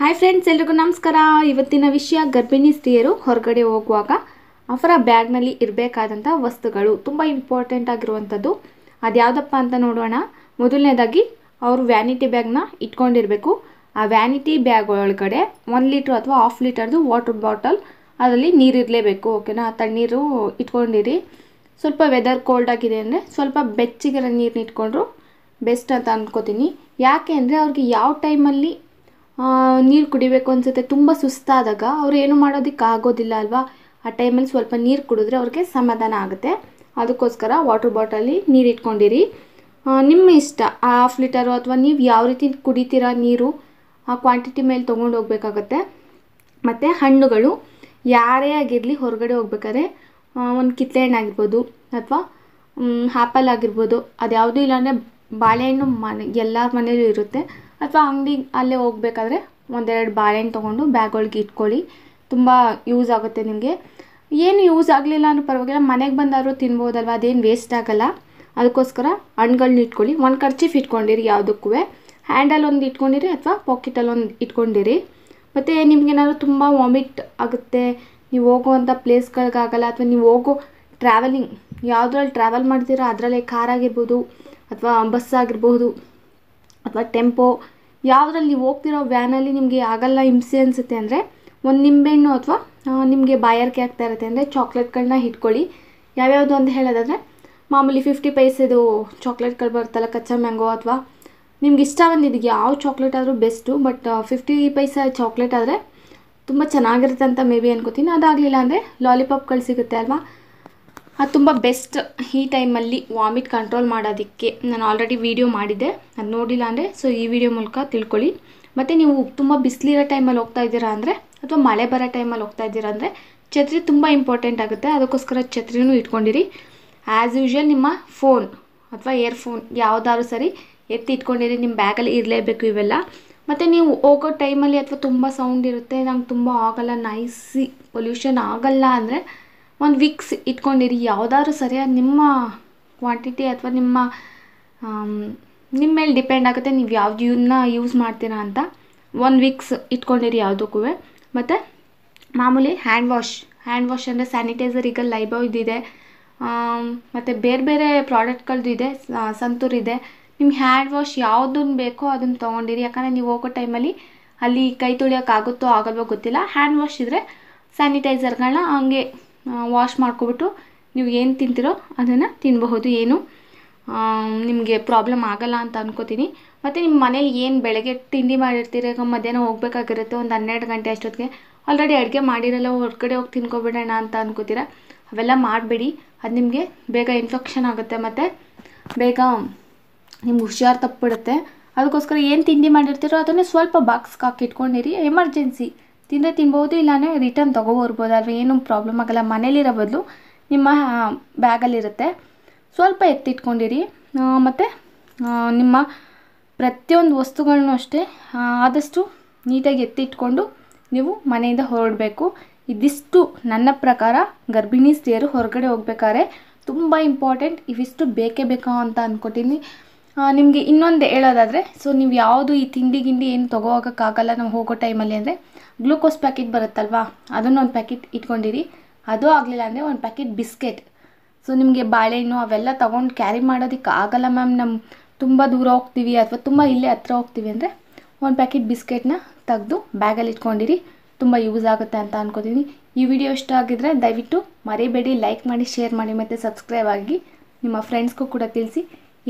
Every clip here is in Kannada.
ಹಾಯ್ ಫ್ರೆಂಡ್ಸ್, ಎಲ್ರಿಗೂ ನಮಸ್ಕಾರ. ಇವತ್ತಿನ ವಿಷಯ ಗರ್ಭಿಣಿ ಸ್ತ್ರೀಯರು ಹೊರಗಡೆ ಹೋಗುವಾಗ ಅವರ ಬ್ಯಾಗ್ನಲ್ಲಿ ಇರಬೇಕಾದಂಥ ವಸ್ತುಗಳು ತುಂಬ ಇಂಪಾರ್ಟೆಂಟ್ ಆಗಿರುವಂಥದ್ದು. ಅದು ಯಾವುದಪ್ಪ ಅಂತ ನೋಡೋಣ. ಮೊದಲನೇದಾಗಿ ಅವರು ವ್ಯಾನಿಟಿ ಬ್ಯಾಗ್ನ ಇಟ್ಕೊಂಡಿರಬೇಕು. ಆ ವ್ಯಾನಿಟಿ ಬ್ಯಾಗ್ ಒಳಗಡೆ 1 ಲೀಟ್ರ್ ಅಥವಾ 1/2 ಲೀಟರ್ದು ವಾಟರ್ ಬಾಟಲ್, ಅದರಲ್ಲಿ ನೀರು ಇರಲೇಬೇಕು. ಓಕೆನಾ? ತಣ್ಣೀರು ಇಟ್ಕೊಂಡಿರಿ. ಸ್ವಲ್ಪ ವೆದರ್ ಕೋಲ್ಡ್ ಆಗಿದೆ ಅಂದರೆ ಸ್ವಲ್ಪ ಬೆಚ್ಚಗಿರೋ ನೀರನ್ನ ಇಟ್ಕೊಂಡ್ರು ಬೆಸ್ಟ್ ಅಂತ ಅಂದ್ಕೋತೀನಿ. ಯಾಕೆ ಅಂದರೆ ಅವ್ರಿಗೆ ಯಾವ ಟೈಮಲ್ಲಿ ನೀರು ಕುಡಿಬೇಕು ಅನಿಸುತ್ತೆ, ತುಂಬ ಸುಸ್ತಾದಾಗ ಅವ್ರು ಏನು ಮಾಡೋದಕ್ಕೆ ಆಗೋದಿಲ್ಲ ಅಲ್ವಾ. ಆ ಟೈಮಲ್ಲಿ ಸ್ವಲ್ಪ ನೀರು ಕುಡಿದ್ರೆ ಅವ್ರಿಗೆ ಸಮಾಧಾನ ಆಗುತ್ತೆ. ಅದಕ್ಕೋಸ್ಕರ ವಾಟರ್ ಬಾಟಲಿ ನೀರು ಇಟ್ಕೊಂಡಿರಿ. ನಿಮ್ಮ ಇಷ್ಟ, 1/2 ಲೀಟರು ಅಥವಾ ನೀವು ಯಾವ ರೀತಿ ಕುಡಿತೀರಾ ನೀರು ಆ ಕ್ವಾಂಟಿಟಿ ಮೇಲೆ ತೊಗೊಂಡು ಹೋಗ್ಬೇಕಾಗತ್ತೆ. ಮತ್ತು ಹಣ್ಣುಗಳು ಯಾರೇ ಆಗಿರಲಿ ಹೊರಗಡೆ ಹೋಗ್ಬೇಕಾದ್ರೆ ಒಂದು ಕಿತ್ತಳೆ ಹಣ್ಣು ಆಗಿರ್ಬೋದು ಅಥವಾ ಆ್ಯಪಲ್ ಆಗಿರ್ಬೋದು, ಅದು ಯಾವುದೂ ಇಲ್ಲಾಂದರೆ ಬಾಳೆಹಣ್ಣು ಎಲ್ಲರ ಮನೇಲೂ ಇರುತ್ತೆ. ಅಥವಾ ಅಂಗಡಿ ಅಲ್ಲೇ ಹೋಗ್ಬೇಕಾದ್ರೆ 1-2 ಬಾಳೆಹಣ್ಣು ತೊಗೊಂಡು ಬ್ಯಾಗ್ ಒಳಗೆ ಇಟ್ಕೊಳ್ಳಿ. ತುಂಬ ಯೂಸ್ ಆಗುತ್ತೆ ನಿಮಗೆ. ಏನು ಯೂಸ್ ಆಗಲಿಲ್ಲ ಅಂದ್ರೂ ಪರವಾಗಿಲ್ಲ, ಮನೆಗೆ ಬಂದಾದರೂ ತಿನ್ಬೋದಲ್ವ, ಅದೇನು ವೇಸ್ಟ್ ಆಗೋಲ್ಲ. ಅದಕ್ಕೋಸ್ಕರ ಹಣ್ಣುಗಳ್ನ ಇಟ್ಕೊಳ್ಳಿ. ಒಂದು ಕರ್ಚೀಫ್ ಇಟ್ಕೊಂಡಿರಿ, ಯಾವುದಕ್ಕೂ ಹ್ಯಾಂಡಲ್ ಒಂದು ಇಟ್ಕೊಂಡಿರಿ ಅಥವಾ ಪಾಕೆಟಲ್ಲಿ ಒಂದು ಇಟ್ಕೊಂಡಿರಿ. ಮತ್ತು ನಿಮ್ಗೇನಾದ್ರು ತುಂಬ ವಾಮಿಟ್ ಆಗುತ್ತೆ, ನೀವು ಹೋಗುವಂಥ ಪ್ಲೇಸ್ಗಳಿಗಾಗಲ್ಲ, ಅಥವಾ ನೀವು ಹೋಗೋ ಟ್ರಾವೆಲಿಂಗ್ ಯಾವುದ್ರಲ್ಲಿ ಟ್ರಾವೆಲ್ ಮಾಡ್ತೀರಾ ಅದರಲ್ಲೇ ಕಾರ್ ಆಗಿರ್ಬೋದು ಅಥವಾ ಬಸ್ ಆಗಿರ್ಬೋದು ಅಥವಾ ಟೆಂಪೋ, ಯಾವುದ್ರಲ್ಲಿ ನೀವು ಹೋಗ್ತಿರೋ ವ್ಯಾನಲ್ಲಿ ನಿಮಗೆ ಆಗಲ್ಲ, ಹಿಂಸೆ ಅನಿಸುತ್ತೆ ಅಂದರೆ ಒಂದು ನಿಂಬೆಹಣ್ಣು ಅಥವಾ ನಿಮಗೆ ಬಾಯಾರಿಕೆ ಆಗ್ತಾ ಇರುತ್ತೆ ಅಂದರೆ ಚಾಕ್ಲೇಟ್ಗಳನ್ನ ಇಟ್ಕೊಳ್ಳಿ. ಯಾವ್ಯಾವುದು ಅಂತ ಹೇಳೋದಾದರೆ ಮಾಮೂಲಿ 50 ಪೈಸೆದು ಚಾಕ್ಲೇಟ್ಗಳು ಬರುತ್ತಲ್ಲ, ಕಚ್ಚಾ ಮ್ಯಾಂಗೋ, ಅಥವಾ ನಿಮ್ಗೆ ಇಷ್ಟ ಬಂದಿದ್ದು ಯಾವ ಚಾಕ್ಲೇಟ್ ಆದರೂ ಬೆಸ್ಟು. ಬಟ್ 50 ಪೈಸೆ ಚಾಕ್ಲೇಟ್ ಆದರೆ ತುಂಬ ಚೆನ್ನಾಗಿರುತ್ತೆ ಅಂತ ಮೇ ಬಿ ಅನ್ಕೋತೀನಿ. ಅದಾಗಲಿಲ್ಲ ಅಂದರೆ ಲಾಲಿಪಾಪ್ಗಳು ಸಿಗುತ್ತೆ ಅಲ್ವಾ, ಅದು ತುಂಬ ಬೆಸ್ಟ್ ಈ ಟೈಮಲ್ಲಿ ವಾಮಿಟ್ ಕಂಟ್ರೋಲ್ ಮಾಡೋದಕ್ಕೆ. ನಾನು ಆಲ್ರೆಡಿ ವೀಡಿಯೋ ಮಾಡಿದ್ದೆ, ಅದು ನೋಡಿಲ್ಲ ಅಂದರೆ ಸೊ ಈ ವಿಡಿಯೋ ಮೂಲಕ ತಿಳ್ಕೊಳ್ಳಿ. ಮತ್ತು ನೀವು ತುಂಬ ಬಿಸಿಲಿರೋ ಟೈಮಲ್ಲಿ ಹೋಗ್ತಾ ಇದ್ದೀರಾ ಅಂದರೆ ಅಥವಾ ಮಳೆ ಬರೋ ಟೈಮಲ್ಲಿ ಹೋಗ್ತಾ ಇದ್ದೀರಾ ಅಂದರೆ ಛತ್ರಿ ತುಂಬ ಇಂಪಾರ್ಟೆಂಟ್ ಆಗುತ್ತೆ. ಅದಕ್ಕೋಸ್ಕರ ಛತ್ರಿನೂ ಇಟ್ಕೊಂಡಿರಿ. ಆ್ಯಸ್ ಯೂಶ್ವಲ್ ನಿಮ್ಮ ಫೋನ್ ಅಥವಾ ಇಯರ್ಫೋನ್ ಯಾವುದಾದ್ರೂ ಸರಿ ಎತ್ತಿ ಇಟ್ಕೊಂಡಿರಿ, ನಿಮ್ಮ ಬ್ಯಾಗಲ್ಲಿ ಇರಲೇಬೇಕು ಇವೆಲ್ಲ. ಮತ್ತು ನೀವು ಹೋಗೋ ಟೈಮಲ್ಲಿ ಅಥವಾ ತುಂಬ ಸೌಂಡ್ ಇರುತ್ತೆ, ನಂಗೆ ತುಂಬ ಆಗಲ್ಲ, ನೈಸಿ ಪೊಲ್ಯೂಷನ್ ಆಗಲ್ಲ ಅಂದರೆ ಒಂದು ವಿಕ್ಸ್ ಇಟ್ಕೊಂಡಿರಿ. ಯಾವುದಾದ್ರೂ ಸರಿಯಾಗಿ ನಿಮ್ಮ ಕ್ವಾಂಟಿಟಿ ಅಥವಾ ನಿಮ್ಮ ಮೇಲೆ ಡಿಪೆಂಡ್ ಆಗುತ್ತೆ ನೀವು ಯಾವ್ದನ್ನ ಯೂಸ್ ಮಾಡ್ತೀರಾ ಅಂತ. ಒಂದು ವಿಕ್ಸ್ ಇಟ್ಕೊಂಡಿರಿ ಯಾವುದಕ್ಕೂ. ಮತ್ತು ಮಾಮೂಲಿ ಹ್ಯಾಂಡ್ ವಾಶ್ ಅಂದರೆ ಸ್ಯಾನಿಟೈಸರ್ ಈಗ ಲೈಬಾಯ್ ಇದೆ, ಮತ್ತು ಬೇರೆ ಬೇರೆ ಪ್ರಾಡಕ್ಟ್ಗಳದ್ದು ಇದೆ, ಸಂತೂರ್ ಇದೆ. ನಿಮ್ಗೆ ಹ್ಯಾಂಡ್ ವಾಶ್ ಯಾವುದನ್ನು ಬೇಕೋ ಅದನ್ನು ತೊಗೊಂಡಿರಿ. ಯಾಕಂದರೆ ನೀವು ಹೋಗೋ ಟೈಮಲ್ಲಿ ಅಲ್ಲಿ ಕೈ ತೊಳೆಯೋಕ್ಕಾಗುತ್ತೋ ಆಗಲ್ವೋ ಗೊತ್ತಿಲ್ಲ. ಹ್ಯಾಂಡ್ ವಾಶ್ ಇದ್ದರೆ ಸ್ಯಾನಿಟೈಸರ್ಗಳನ್ನ ಹಂಗೆ ವಾಶ್ ಮಾಡ್ಕೊಬಿಟ್ಟು ನೀವು ಏನು ತಿಂತೀರೋ ಅದನ್ನು ತಿನ್ನಬಹುದು, ಏನು ನಿಮಗೆ ಪ್ರಾಬ್ಲಮ್ ಆಗೋಲ್ಲ ಅಂತ ಅನ್ಕೋತೀನಿ. ಮತ್ತು ನಿಮ್ಮ ಮನೇಲಿ ಏನು ಬೆಳಗ್ಗೆ ತಿಂಡಿ ಮಾಡಿರ್ತೀರ, ಈಗ ಮಧ್ಯಾಹ್ನ ಹೋಗ್ಬೇಕಾಗಿರುತ್ತೆ ಒಂದು 12 ಗಂಟೆ ಅಷ್ಟೊತ್ತಿಗೆ, ಆಲ್ರೆಡಿ ಅಡುಗೆ ಮಾಡಿರಲ್ಲ, ಹೊರಗಡೆ ಹೋಗಿ ತಿನ್ಕೊಬಿಡೋಣ ಅಂತ ಅನ್ಕೋತೀರ. ಅವೆಲ್ಲ ಮಾಡಬೇಡಿ, ಅದು ನಿಮಗೆ ಬೇಗ ಇನ್ಫೆಕ್ಷನ್ ಆಗುತ್ತೆ ಮತ್ತು ಬೇಗ ನಿಮ್ಗೆ ಹುಷಾರು ತಪ್ಪಿಬಿಡುತ್ತೆ. ಅದಕ್ಕೋಸ್ಕರ ಏನು ತಿಂಡಿ ಮಾಡಿರ್ತೀರೋ ಅದನ್ನೇ ಸ್ವಲ್ಪ ಬಾಕ್ಸ್ಗೆ ಹಾಕಿ ಇಟ್ಕೊಂಡಿರಿ. ಎಮರ್ಜೆನ್ಸಿ ತಿಂದರೆ ತಿನ್ಬೋದು, ಇಲ್ಲಾಂದರೆ ರಿಟರ್ನ್ ತೊಗೊಬರ್ಬೋದು ಅಲ್ವ, ಏನೂ ಪ್ರಾಬ್ಲಮ್ ಆಗೋಲ್ಲ. ಮನೇಲಿರೋ ಬದಲು ನಿಮ್ಮ ಬ್ಯಾಗಲ್ಲಿರುತ್ತೆ, ಸ್ವಲ್ಪ ಎತ್ತಿಟ್ಕೊಂಡಿರಿ. ಮತ್ತು ನಿಮ್ಮ ಪ್ರತಿಯೊಂದು ವಸ್ತುಗಳನ್ನೂ ಅಷ್ಟೇ ಆದಷ್ಟು ನೀಟಾಗಿ ಎತ್ತಿಟ್ಕೊಂಡು ನೀವು ಮನೆಯಿಂದ ಹೊರಡಬೇಕು. ಇದಿಷ್ಟು ನನ್ನ ಪ್ರಕಾರ ಗರ್ಭಿಣಿ ಸ್ತ್ರೀಯರು ಹೊರಗಡೆ ಹೋಗ್ಬೇಕಾದ್ರೆ ತುಂಬ ಇಂಪಾರ್ಟೆಂಟ್. ಇವಿಷ್ಟು ಬೇಕೇ ಬೇಕಾ ಅಂತ ಅಂದ್ಕೊತೀನಿ. ನಿಮಗೆ ಇನ್ನೊಂದು ಹೇಳೋದಾದರೆ, ಸೊ ನೀವು ಯಾವುದು ಈ ತಿಂಡಿ ಏನು ತೊಗೋಗೋಕ್ಕಾಗಲ್ಲ ನಾವು ಹೋಗೋ ಟೈಮಲ್ಲಿ ಅಂದರೆ ಗ್ಲೂಕೋಸ್ ಪ್ಯಾಕೆಟ್ ಬರುತ್ತಲ್ವಾ, ಅದನ್ನು ಒಂದು ಪ್ಯಾಕೆಟ್ ಇಟ್ಕೊಂಡಿರಿ. ಅದು ಆಗಲಿಲ್ಲ ಅಂದರೆ ಒಂದು ಪ್ಯಾಕೆಟ್ ಬಿಸ್ಕೆಟ್. ಸೊ ನಿಮಗೆ ಬಾಳೆಹಣ್ಣು ಅವೆಲ್ಲ ತೊಗೊಂಡು ಕ್ಯಾರಿ ಮಾಡೋದಕ್ಕೆ ಆಗಲ್ಲ ಮ್ಯಾಮ್, ನಮ್ಮ ತುಂಬ ದೂರ ಹೋಗ್ತೀವಿ ಅಥವಾ ತುಂಬ ಇಲ್ಲೇ ಹತ್ರ ಹೋಗ್ತೀವಿ ಅಂದರೆ ಒಂದು ಪ್ಯಾಕೆಟ್ ಬಿಸ್ಕೆಟ್ನ ತೆಗೆದು ಬ್ಯಾಗಲ್ಲಿ ಇಟ್ಕೊಂಡಿರಿ. ತುಂಬ ಯೂಸ್ ಆಗುತ್ತೆ ಅಂತ ಅಂದ್ಕೋತೀನಿ. ಈ ವಿಡಿಯೋ ಇಷ್ಟ ಆಗಿದ್ರೆ ದಯವಿಟ್ಟು ಮರಿಬೇಡಿ, ಲೈಕ್ ಮಾಡಿ, ಶೇರ್ ಮಾಡಿ ಮತ್ತು ಸಬ್ಸ್ಕ್ರೈಬ್ ಆಗಿ ನಿಮ್ಮ ಫ್ರೆಂಡ್ಸ್ಗೂ ಕೂಡ ತಿಳಿಸಿ.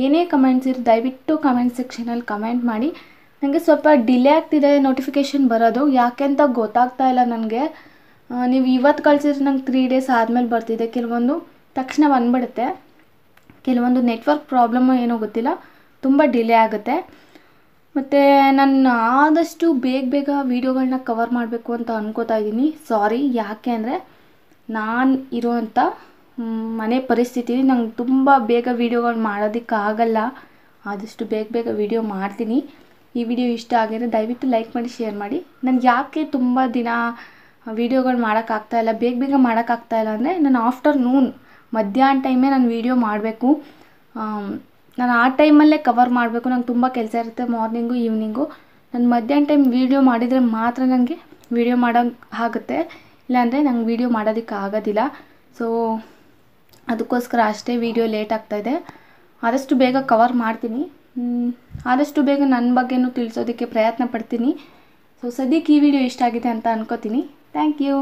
ಏನೇ ಕಮೆಂಟ್ಸ್ ಇರೋ ದಯವಿಟ್ಟು ಕಮೆಂಟ್ ಸೆಕ್ಷನಲ್ಲಿ ಕಮೆಂಟ್ ಮಾಡಿ. ನನಗೆ ಸ್ವಲ್ಪ ಡಿಲೇ ಆಗ್ತಿದೆ ನೋಟಿಫಿಕೇಷನ್ ಬರೋದು, ಯಾಕೆ ಅಂತ ಗೊತ್ತಾಗ್ತಾ ಇಲ್ಲ ನನಗೆ. ನೀವು ಇವತ್ತು ಕಳಿಸಿದ್ರೆ ನಂಗೆ 3 ಡೇಸ್ ಆದಮೇಲೆ ಬರ್ತಿದೆ, ಕೆಲವೊಂದು ತಕ್ಷಣ ಬಂದುಬಿಡುತ್ತೆ, ಕೆಲವೊಂದು ನೆಟ್ವರ್ಕ್ ಪ್ರಾಬ್ಲಮ್ಮು ಏನೋ ಗೊತ್ತಿಲ್ಲ, ತುಂಬ ಡಿಲೇ ಆಗುತ್ತೆ. ಮತ್ತು ನಾನು ಆದಷ್ಟು ಬೇಗ ವೀಡಿಯೋಗಳನ್ನ ಕವರ್ ಮಾಡಬೇಕು ಅಂತ ಅನ್ಕೋತಾ ಇದ್ದೀನಿ. ಸಾರಿ, ಯಾಕೆ ಅಂದರೆ ನಾನು ಇರೋವಂಥ ಮನೆ ಪರಿಸ್ಥಿತಿ, ನಂಗೆ ತುಂಬ ಬೇಗ ವೀಡಿಯೋಗಳು ಮಾಡೋದಕ್ಕಾಗಲ್ಲ. ಆದಷ್ಟು ಬೇಗ ವೀಡಿಯೋ ಮಾಡ್ತೀನಿ. ಈ ವಿಡಿಯೋ ಇಷ್ಟ ಆಗಿದ್ರೆ ದಯವಿಟ್ಟು ಲೈಕ್ ಮಾಡಿ, ಶೇರ್ ಮಾಡಿ. ನನಗೆ ಯಾಕೆ ತುಂಬ ದಿನ ವೀಡಿಯೋಗಳು ಮಾಡೋಕ್ಕಾಗ್ತಾಯಿಲ್ಲ, ಬೇಗ ಮಾಡೋಕ್ಕಾಗ್ತಾಯಿಲ್ಲ ಅಂದರೆ ನಾನು ಆಫ್ಟರ್ನೂನ್ ಮಧ್ಯಾಹ್ನ ಟೈಮೇ ನಾನು ವೀಡಿಯೋ ಮಾಡಬೇಕು. ನಾನು ಆ ಟೈಮಲ್ಲೇ ಕವರ್ ಮಾಡಬೇಕು, ನಂಗೆ ತುಂಬ ಕೆಲಸ ಇರುತ್ತೆ ಮಾರ್ನಿಂಗು ಈವ್ನಿಂಗು. ನಾನು ಮಧ್ಯಾಹ್ನ ಟೈಮ್ ವೀಡಿಯೋ ಮಾಡಿದರೆ ಮಾತ್ರ ನನಗೆ ವೀಡಿಯೋ ಮಾಡೋಂಗೆ ಆಗುತ್ತೆ, ಇಲ್ಲಾಂದರೆ ನಂಗೆ ವೀಡಿಯೋ ಮಾಡೋದಕ್ಕೆ ಆಗೋದಿಲ್ಲ. ಸೊ ಅದಕ್ಕೋಸ್ಕರ ಅಷ್ಟೇ ವೀಡಿಯೋ ಲೇಟ್ ಆಗ್ತಾಯಿದೆ. ಆದಷ್ಟು ಬೇಗ ಕವರ್ ಮಾಡ್ತೀನಿ, ಆದಷ್ಟು ಬೇಗ ನನ್ನ ಬಗ್ಗೆನೂ ತಿಳಿಸೋದಕ್ಕೆ ಪ್ರಯತ್ನ ಪಡ್ತೀನಿ. ಸೊ ಸದ್ಯಕ್ಕೆ ಈ ವಿಡಿಯೋ ಇಷ್ಟ ಆಗಿದೆ ಅಂತ ಅನ್ಕೋತೀನಿ. Thank you.